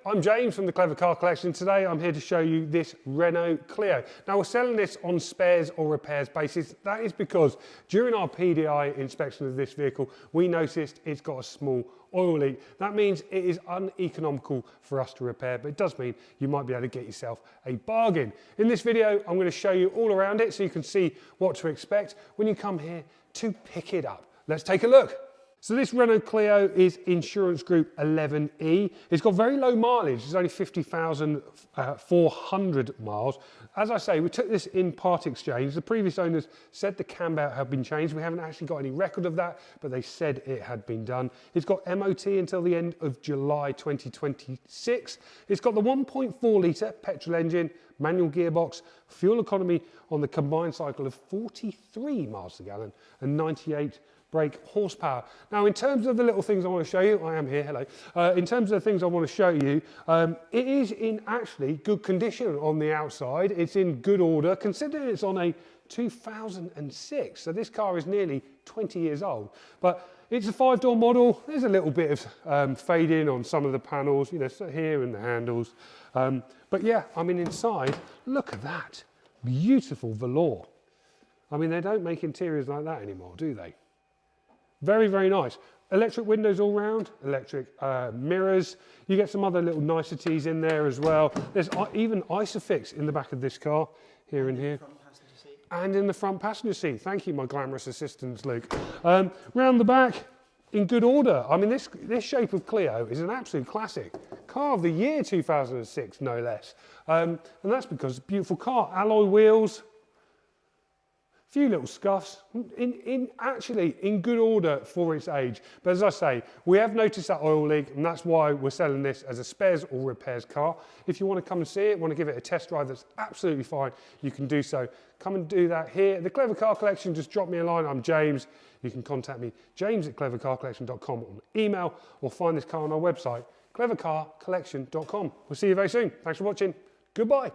I'm James from the Clever Car Collection. Today I'm here to show you this Renault Clio. Now we're selling this on spares or repairs basis. That is because during our PDI inspection of this vehicle, we noticed it's got a small oil leak. That means it is uneconomical for us to repair, but it does mean you might be able to get yourself a bargain. In this video, I'm going to show you all around it so you can see what to expect when you come here to pick it up. Let's take a look. So this Renault Clio is Insurance Group 11E. It's got very low mileage. It's only 50,400 miles. As I say, we took this in part exchange. The previous owners said the camblet had been changed. We haven't actually got any record of that, but they said it had been done. It's got MOT until the end of July 2026. It's got the 1.4 litre petrol engine, manual gearbox, fuel economy on the combined cycle of 43 miles per gallon and 98 brake horsepower. Now, in terms of the little things I want to show you, I am here, hello. In terms of the things I want to show you, it is in actually good condition on the outside. It's in good order, considering it's on a 2006. So this car is nearly 20 years old. But it's a 5-door model. There's a little bit of fading on some of the panels, you know, so here and the handles. But yeah, I mean, inside, look at that. Beautiful velour. I mean, they don't make interiors like that anymore, do they? Very, very nice. Electric windows all round, electric mirrors. You get some other little niceties in there as well. There's even Isofix in the back of this car, here and here. And in the front passenger seat. Thank you, my glamorous assistants, Luke. Round the back, in good order. I mean, this shape of Clio is an absolute classic. Car of the year 2006, no less. And that's because it's a beautiful car. Alloy wheels. Few little scuffs, actually in good order for its age. But as I say, we have noticed that oil leak, and that's why we're selling this as a spares or repairs car. If you want to come and see it, want to give it a test drive, that's absolutely fine. You can do so. Come and do that here. The Clever Car Collection, just drop me a line. I'm James. You can contact me, james@clevercarcollection.com on email, or find this car on our website, clevercarcollection.com. We'll see you very soon. Thanks for watching. Goodbye.